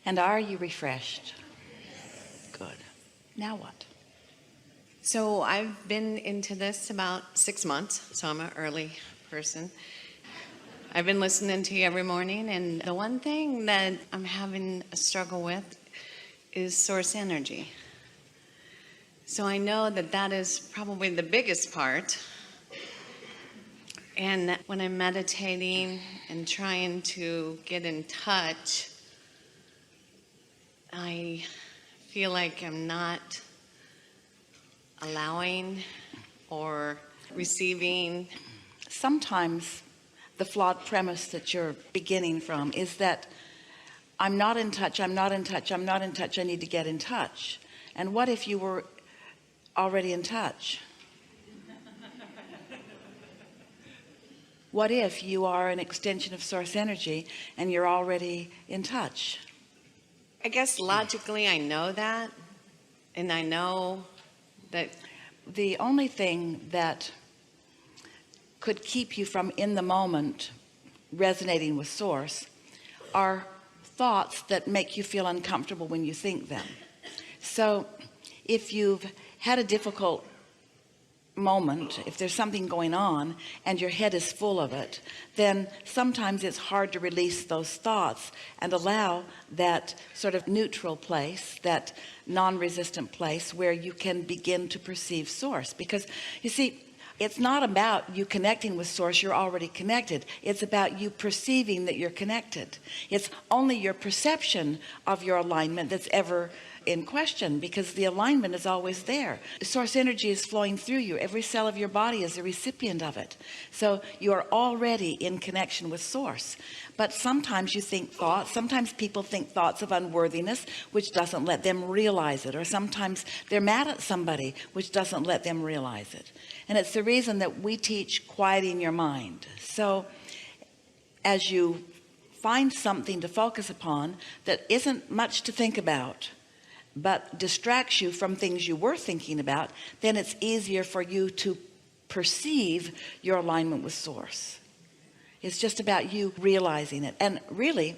And are you refreshed? Good. Now what? So I've been into this about 6 months, so I'm an early person. I've been listening to you every morning, and the one thing that I'm having a struggle with is source energy. So I know that that is probably the biggest part. And when I'm meditating and trying to get in touch, I feel like I'm not allowing or receiving. Sometimes the flawed premise that you're beginning from is that I'm not in touch, I'm not in touch, I'm not in touch, I need to get in touch. And what if you were already in touch? What if you are an extension of source energy and you're already in touch? I guess logically I know that, and I know that the only thing that could keep you from in the moment resonating with source are thoughts that make you feel uncomfortable when you think them. So if you've had a difficult moment, if there's something going on and your head is full of it, then sometimes it's hard to release those thoughts and allow that sort of neutral place, that non-resistant place where you can begin to perceive source. Because you see, it's not about you connecting with source, you're already connected. It's about you perceiving that you're connected. It's only your perception of your alignment that's ever in question, because the alignment is always there. Source energy is flowing through you. Every cell of your body is a recipient of it. So you are already in connection with source. But sometimes you think thoughts, sometimes people think thoughts of unworthiness, which doesn't let them realize it. Or sometimes they're mad at somebody, which doesn't let them realize it. And it's the reason that we teach quieting your mind. So as you find something to focus upon that isn't much to think about, but distracts you from things you were thinking about, then it's easier for you to perceive your alignment with source. It's just about you realizing it. And really,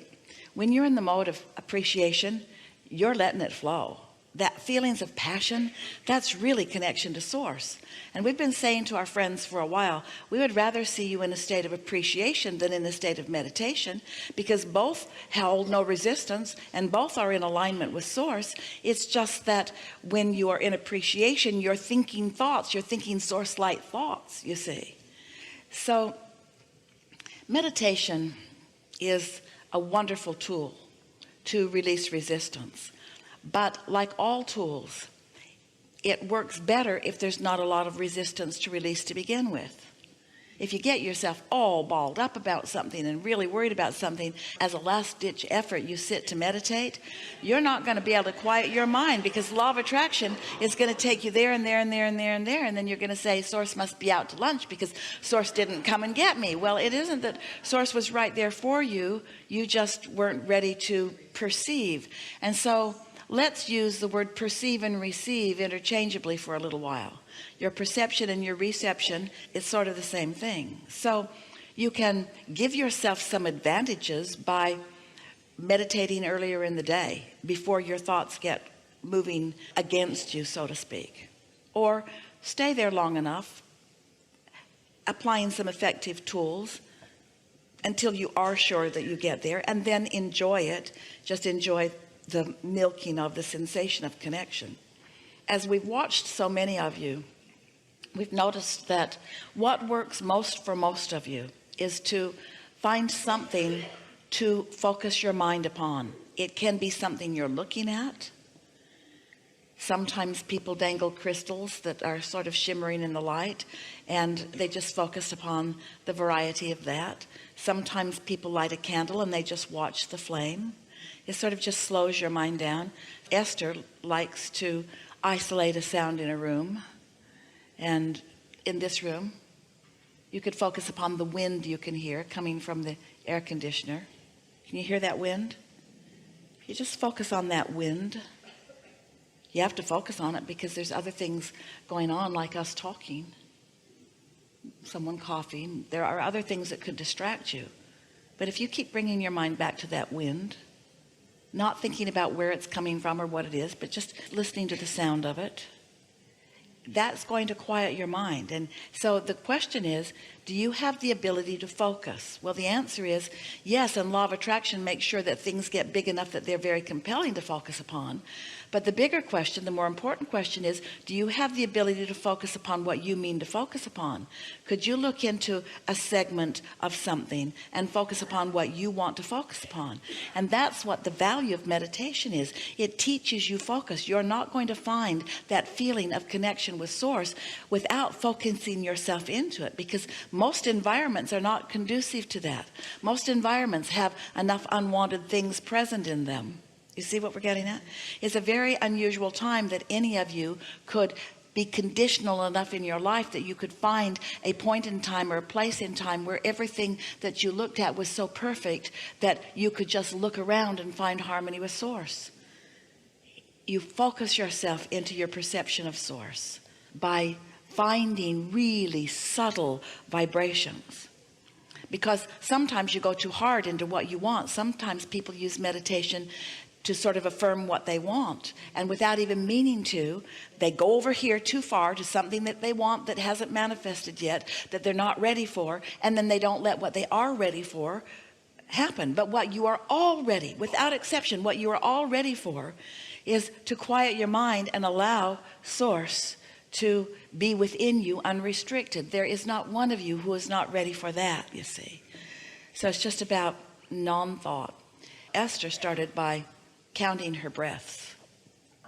when you're in the mode of appreciation, you're letting it flow. That feelings of passion, that's really connection to source. And we've been saying to our friends for a while, we would rather see you in a state of appreciation than in a state of meditation, because both hold no resistance and both are in alignment with source. It's just that when you are in appreciation, you're thinking thoughts, you're thinking source light thoughts, you see. So meditation is a wonderful tool to release resistance. But like all tools, it works better if there's not a lot of resistance to release to begin with. If you get yourself all balled up about something and really worried about something, as a last-ditch effort you sit to meditate, you're not going to be able to quiet your mind, because law of attraction is going to take you there and there and there and there and there, and then you're going to say source must be out to lunch because source didn't come and get me. Well, it isn't that source was right there for you, you just weren't ready to perceive. And so let's use the word perceive and receive interchangeably for a little while. Your perception and your reception is sort of the same thing. So you can give yourself some advantages by meditating earlier in the day before your thoughts get moving against you, so to speak. Or stay there long enough, applying some effective tools until you are sure that you get there, and then enjoy it. Just enjoy the milking of the sensation of connection. As we've watched so many of you, we've noticed that what works most for most of you is to find something to focus your mind upon. It can be something you're looking at. Sometimes people dangle crystals that are sort of shimmering in the light, and they just focus upon the variety of that. Sometimes people light a candle and they just watch the flame. It sort of just slows your mind down. Esther likes to isolate a sound in a room. And in this room, you could focus upon the wind you can hear coming from the air conditioner. Can you hear that wind? You just focus on that wind. You have to focus on it because there's other things going on, like us talking, someone coughing. There are other things that could distract you. But if you keep bringing your mind back to that wind, not thinking about where it's coming from or what it is, but just listening to the sound of it, that's going to quiet your mind. And so the question is, do you have the ability to focus? Well, the answer is yes, and law of attraction makes sure that things get big enough that they're very compelling to focus upon. But the bigger question, the more important question is, do you have the ability to focus upon what you mean to focus upon? Could you look into a segment of something and focus upon what you want to focus upon? And that's what the value of meditation is. It teaches you focus. You're not going to find that feeling of connection with source without focusing yourself into it, because most environments are not conducive to that. Most environments have enough unwanted things present in them. You see what we're getting at? It's a very unusual time that any of you could be conditional enough in your life that you could find a point in time or a place in time where everything that you looked at was so perfect that you could just look around and find harmony with source. You focus yourself into your perception of source by finding really subtle vibrations. Because sometimes you go too hard into what you want. Sometimes people use meditation to sort of affirm what they want, and without even meaning to, they go over here too far to something that they want that hasn't manifested yet, that they're not ready for, and then they don't let what they are ready for happen. But what you are already, without exception, what you are all ready for is to quiet your mind and allow source to be within you unrestricted. There is not one of you who is not ready for that, you see. So it's just about non-thought. Esther started by counting her breaths,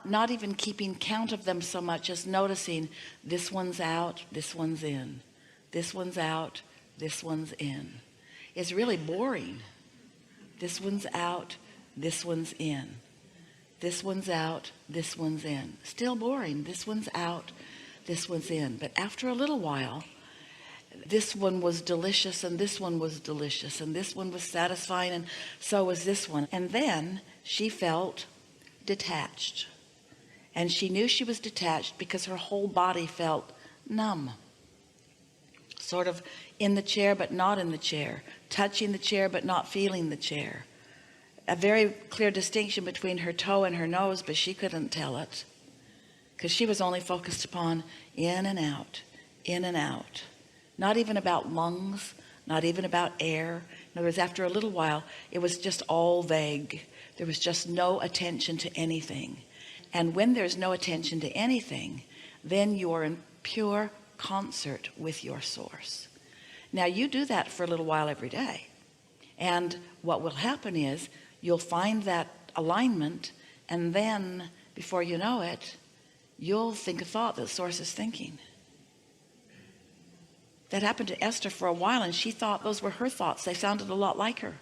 not even keeping count of them so much as noticing this one's out, this one's in, this one's out, this one's in. It's really boring. This one's out, this one's in, this one's out, this one's in. Still boring. This one's out, this one's in. But after a little while, this one was delicious, and this one was delicious, and this one was satisfying, and so was this one. And then she felt detached, and she knew she was detached because her whole body felt numb, sort of in the chair but not in the chair, touching the chair but not feeling the chair. A very clear distinction between her toe and her nose, but she couldn't tell it because she was only focused upon in and out, in and out. Not even about lungs, not even about air. In other words, after a little while, it was just all vague. There was just no attention to anything. And when there's no attention to anything, then you are in pure concert with your source. Now, you do that for a little while every day. And what will happen is you'll find that alignment, and then before you know it, you'll think a thought that source is thinking. That happened to Esther for a while, and she thought those were her thoughts. They sounded a lot like her.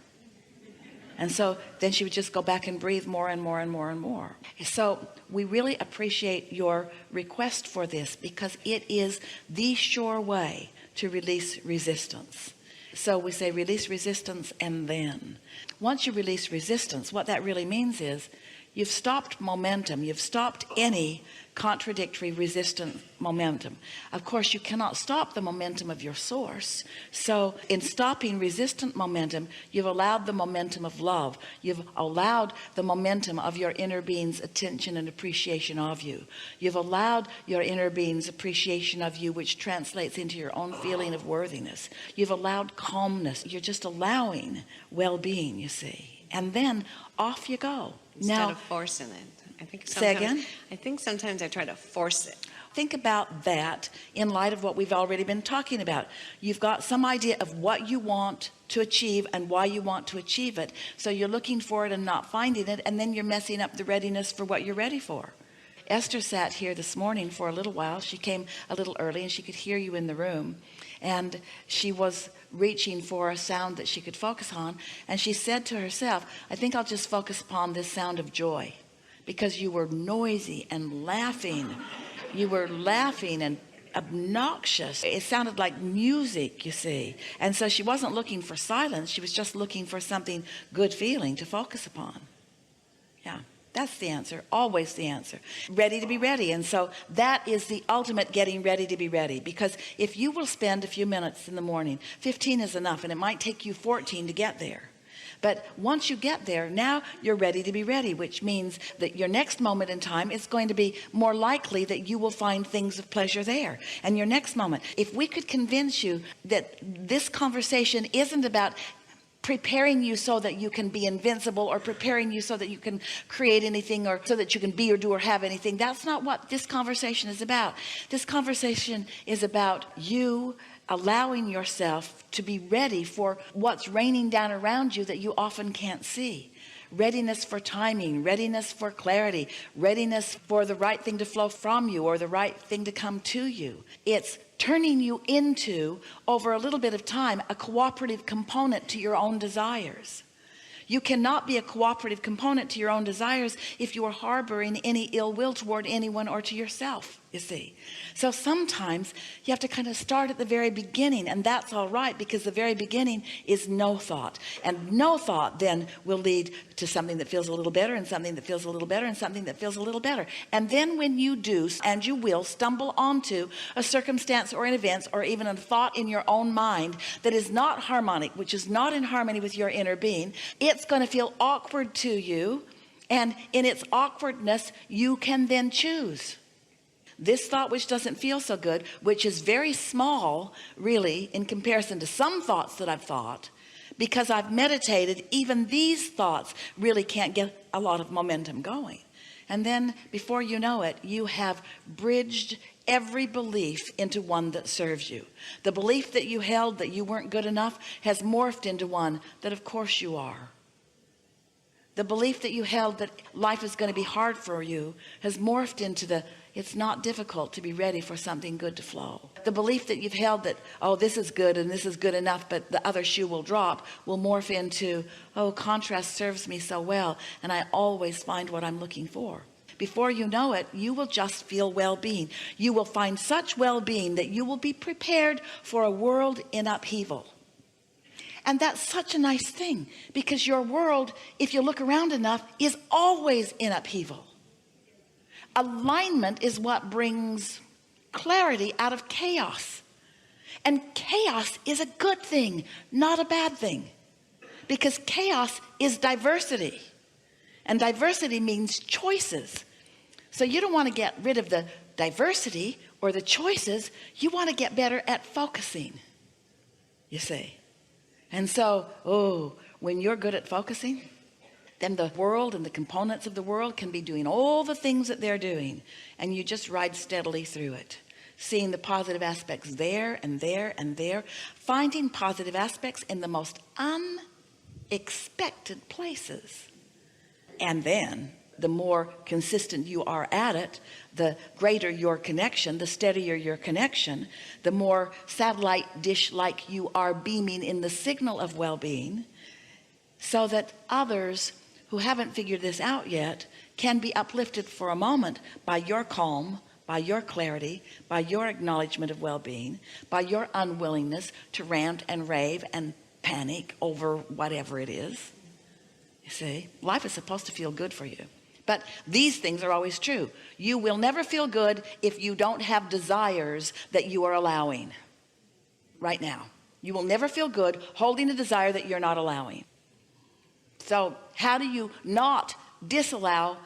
And so then she would just go back and breathe more and more and more and more. So we really appreciate your request for this, because it is the sure way to release resistance. So we say release resistance, and then once you release resistance, what that really means is you've stopped momentum. You've stopped any contradictory resistant momentum. Of course, you cannot stop the momentum of your source. So in stopping resistant momentum, you've allowed the momentum of love. You've allowed the momentum of your inner being's attention and appreciation of you. You've allowed your inner being's appreciation of you, which translates into your own feeling of worthiness. You've allowed calmness. You're just allowing well-being, you see. And then off you go. Instead of forcing it. Say again? I think sometimes I try to force it. Think about that in light of what we've already been talking about. You've got some idea of what you want to achieve and why you want to achieve it. So you're looking for it and not finding it, and then you're messing up the readiness for what you're ready for. Esther sat here this morning for a little while. She came a little early, and she could hear you in the room. And she was reaching for a sound that she could focus on. And she said to herself, I think I'll just focus upon this sound of joy. Because you were noisy and laughing. You were laughing and obnoxious. It sounded like music, you see. And so she wasn't looking for silence. She was just looking for something good feeling to focus upon. Yeah, that's the answer. Always the answer. Ready to be ready. And so that is the ultimate getting ready to be ready. Because if you will spend a few minutes in the morning, 15 is enough, and it might take you 14 to get there. But once you get there, now you're ready to be ready, which means that your next moment in time is going to be more likely that you will find things of pleasure there. And your next moment, if we could convince you that this conversation isn't about preparing you so that you can be invincible, or preparing you so that you can create anything, or so that you can be or do or have anything. That's not what this conversation is about. This conversation is about you allowing yourself to be ready for what's raining down around you that you often can't see. Readiness for timing, readiness for clarity, readiness for the right thing to flow from you, or the right thing to come to you. It's turning you into, over a little bit of time, a cooperative component to your own desires. You cannot be a cooperative component to your own desires if you are harboring any ill will toward anyone or to yourself, you see. So sometimes you have to kind of start at the very beginning, and that's all right, because the very beginning is no thought, and no thought then will lead to something that feels a little better, and something that feels a little better, and something that feels a little better. And then when you do, and you will, stumble onto a circumstance or an event or even a thought in your own mind that is not harmonic, which is not in harmony with your inner being, it's going to feel awkward to you, and in its awkwardness you can then choose this thought which doesn't feel so good, which is very small really in comparison to some thoughts that I've thought. Because I've meditated, even these thoughts really can't get a lot of momentum going. And then before you know it, you have bridged every belief into one that serves you. The belief that you held that you weren't good enough has morphed into one that of course you are. The belief that you held that life is going to be hard for you has morphed into it's not difficult to be ready for something good to flow. The belief that you've held that, oh, this is good and this is good enough, but the other shoe will drop, will morph into, oh, contrast serves me so well, and I always find what I'm looking for. Before you know it, you will just feel well-being. You will find such well-being that you will be prepared for a world in upheaval. And that's such a nice thing, because your world, if you look around enough, is always in upheaval. Alignment is what brings clarity out of chaos. And chaos is a good thing, not a bad thing, because chaos is diversity. And diversity means choices. So you don't want to get rid of the diversity or the choices. You want to get better at focusing, you see. And so, when you're good at focusing, then the world and the components of the world can be doing all the things that they're doing, and you just ride steadily through it, seeing the positive aspects there and there and there, finding positive aspects in the most unexpected places. And then the more consistent you are at it, the greater your connection, the steadier your connection, the more satellite dish like you are beaming in the signal of well-being, so that others who haven't figured this out yet can be uplifted for a moment by your calm, by your clarity, by your acknowledgement of well-being, by your unwillingness to rant and rave and panic over whatever it is. You see, life is supposed to feel good for you. But these things are always true. You will never feel good if you don't have desires that you are allowing right now. You will never feel good holding a desire that you're not allowing. So how do you not disallow?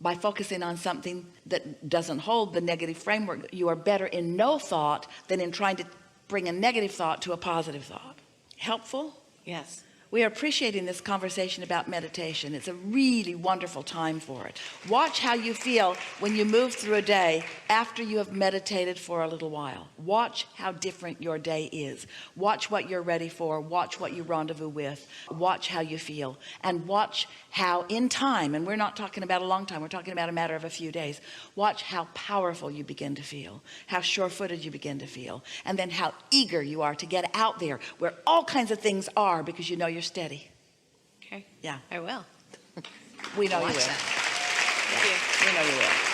By focusing on something that doesn't hold the negative framework. You are better in no thought than in trying to bring a negative thought to a positive thought. Helpful? Yes. We are appreciating this conversation about meditation. It's a really wonderful time for it. Watch how you feel when you move through a day after you have meditated for a little while. Watch how different your day is. Watch what you're ready for. Watch what you rendezvous with. Watch how you feel. And watch how in time, and we're not talking about a long time, we're talking about a matter of a few days. Watch how powerful you begin to feel, how sure-footed you begin to feel, and then how eager you are to get out there where all kinds of things are, because you know you're steady. Okay. Yeah. I will. We know you will. Watch that. Thank you. We know you will.